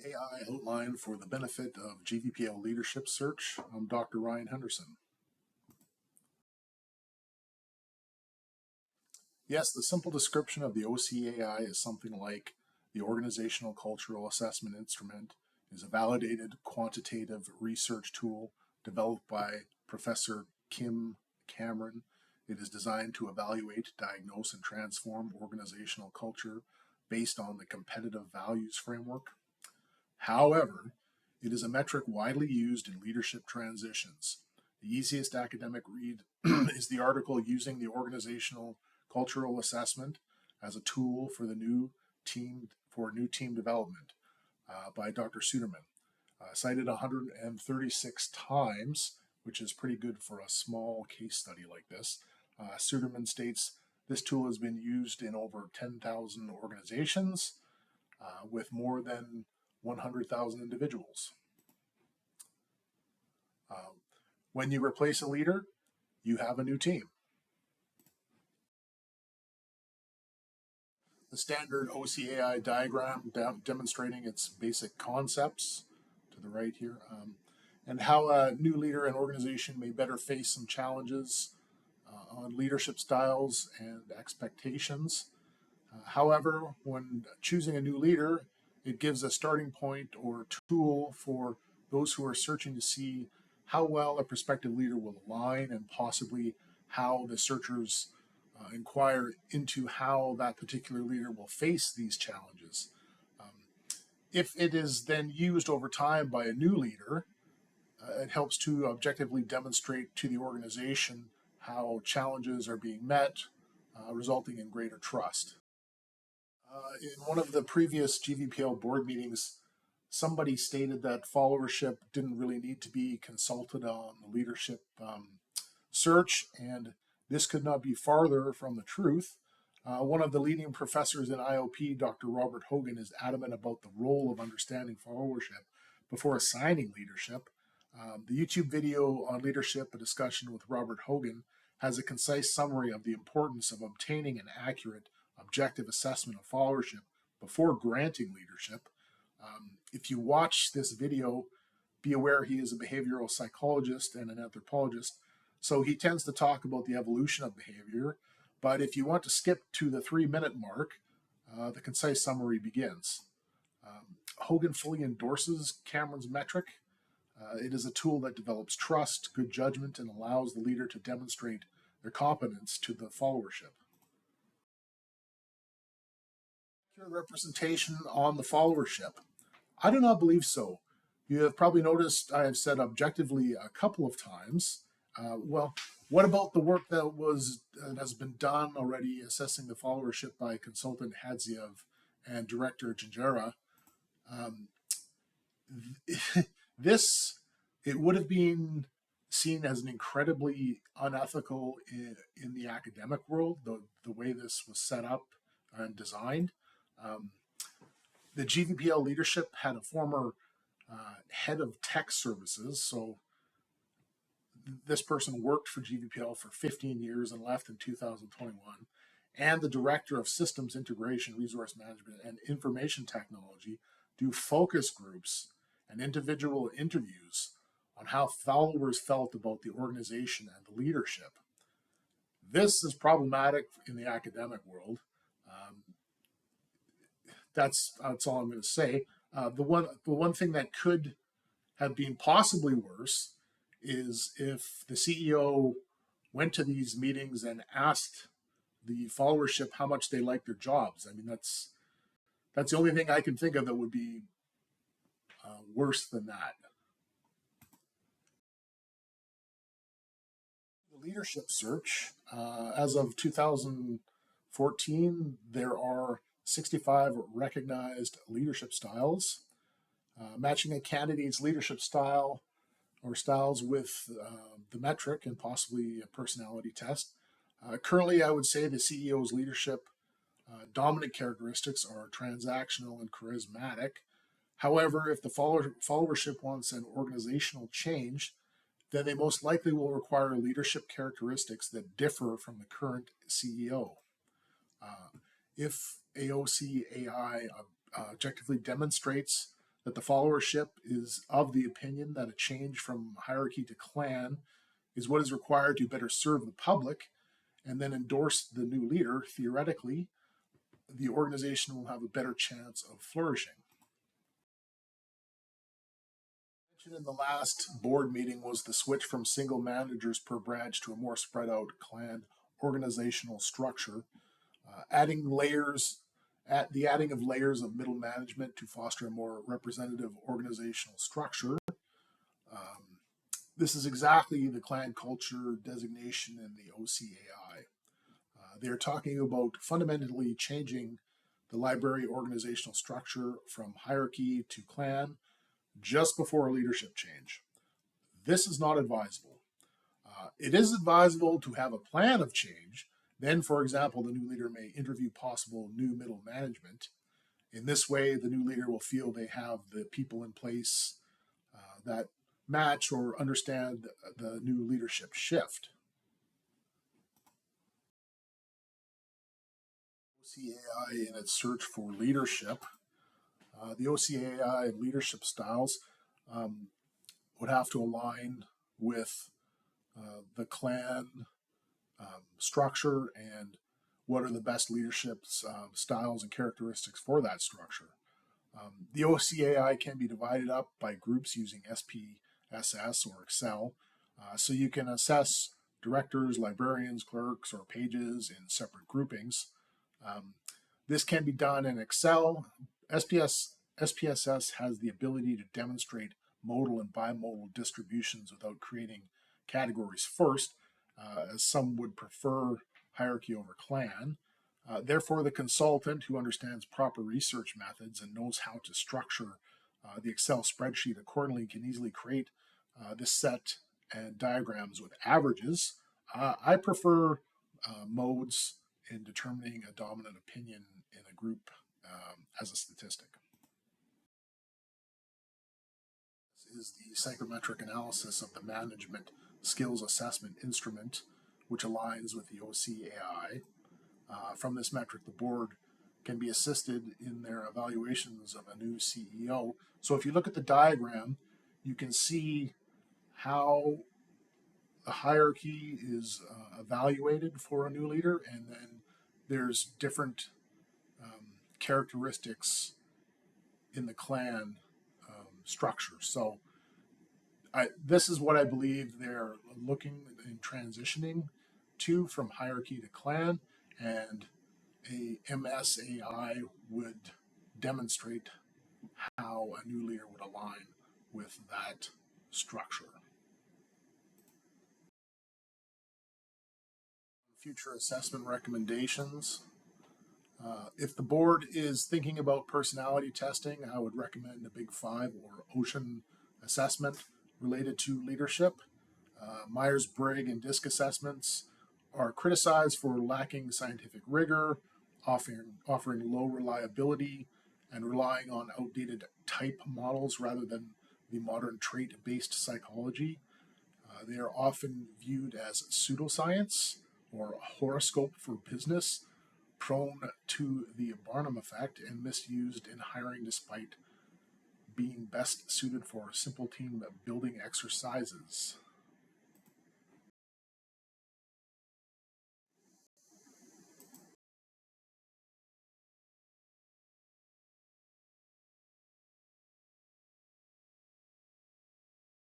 AI outline for the benefit of GVPL leadership search. I'm Dr. Ryan Henderson. Yes, the simple description of the OCAI is something like the Organizational Cultural Assessment Instrument is a validated quantitative research tool developed by Professor Kim Cameron. It is designed to evaluate, diagnose, and transform organizational culture based on the competitive values framework. However, it is a metric widely used in leadership transitions. The easiest academic read is the article using the organizational cultural assessment as a tool for new team development by Dr. Suderman, cited 136 times, which is pretty good for a small case study like this. Suderman states this tool has been used in over 10,000 organizations with more than 100,000 individuals. When you replace a leader, you have a new team. The standard OCAI diagram demonstrating its basic concepts to the right here, and how a new leader and organization may better face some challenges on leadership styles and expectations. However, when choosing a new leader, it gives a starting point or tool for those who are searching to see how well a prospective leader will align and possibly how the searchers inquire into how that particular leader will face these challenges. If it is then used over time by a new leader, it helps to objectively demonstrate to the organization how challenges are being met, resulting in greater trust. In one of the previous GVPL board meetings, somebody stated that followership didn't really need to be consulted on the leadership search, and this could not be farther from the truth. One of the leading professors in IOP, Dr. Robert Hogan, is adamant about the role of understanding followership before assigning leadership. The YouTube video on leadership, a discussion with Robert Hogan, has a concise summary of the importance of obtaining an accurate, objective assessment of followership before granting leadership. If you watch this video, be aware he is a behavioral psychologist and an anthropologist, so he tends to talk about the evolution of behavior. But if you want to skip to the 3-minute mark, the concise summary begins. Hogan fully endorses Cameron's metric. It is a tool that develops trust, good judgment, and allows the leader to demonstrate their competence to the followership. Accurate representation on the followership. I do not believe so. You have probably noticed I have said objectively a couple of times. Well, what about the work that has been done already assessing the followership by consultant Hadziev and director Janjera? It would have been seen as an incredibly unethical in the academic world, the way this was set up and designed. The GVPL leadership had a former head of tech services, so this person worked for GVPL for 15 years and left in 2021, and the director of systems integration, resource management, and information technology do focus groups and individual interviews on how followers felt about the organization and the leadership. This is problematic in the academic world. That's all I'm going to say. The one thing that could have been possibly worse is if the CEO went to these meetings and asked the followership how much they like their jobs. I mean, that's the only thing I can think of that would be worse than that. The leadership search, as of 2014, there are 65 recognized leadership styles. Matching a candidate's leadership style or styles with the metric and possibly a personality test. Currently, I would say the CEO's leadership dominant characteristics are transactional and charismatic. However, if the followership wants an organizational change, then they most likely will require leadership characteristics that differ from the current CEO. If AOCAI objectively demonstrates that the followership is of the opinion that a change from hierarchy to clan is what is required to better serve the public and then endorse the new leader, theoretically, the organization will have a better chance of flourishing. In the last board meeting was the switch from single managers per branch to a more spread out clan organizational structure, adding layers at the adding of layers of middle management to foster a more representative organizational structure. Um, this is exactly the clan culture designation in the OCAI. They're talking about fundamentally changing the library organizational structure from hierarchy to clan just before a leadership change. This is not advisable. It is advisable to have a plan of change. Then, for example, the new leader may interview possible new middle management. In this way, the new leader will feel they have the people in place that match or understand the new leadership shift. OCAI in its search for leadership, the OCAI leadership styles would have to align with the clan structure and what are the best leadership styles and characteristics for that structure. The OCAI can be divided up by groups using SPSS or Excel, so you can assess directors, librarians, clerks, or pages in separate groupings. This can be done in Excel. SPSS has the ability to demonstrate modal and bimodal distributions without creating categories first, as some would prefer hierarchy over clan. Therefore, the consultant who understands proper research methods and knows how to structure the Excel spreadsheet accordingly can easily create this set and diagrams with averages. I prefer modes in determining a dominant opinion in a group as a statistic. This is the psychometric analysis of the management skills assessment instrument, which aligns with the OCAI. From this metric, the board can be assisted in their evaluations of a new CEO. So if you look at the diagram, you can see how the hierarchy is evaluated for a new leader, and then there's different characteristics in the clan structure. So this is what I believe they're looking and transitioning to from hierarchy to clan, and a MSAI would demonstrate how a new leader would align with that structure. Future assessment recommendations. If the board is thinking about personality testing, I would recommend a Big Five or Ocean assessment related to leadership. Myers-Briggs and DISC assessments are criticized for lacking scientific rigor, offering low reliability, and relying on outdated type models rather than the modern trait-based psychology. They are often viewed as pseudoscience or a horoscope for business, prone to the Barnum effect and misused in hiring despite being best suited for simple team building exercises.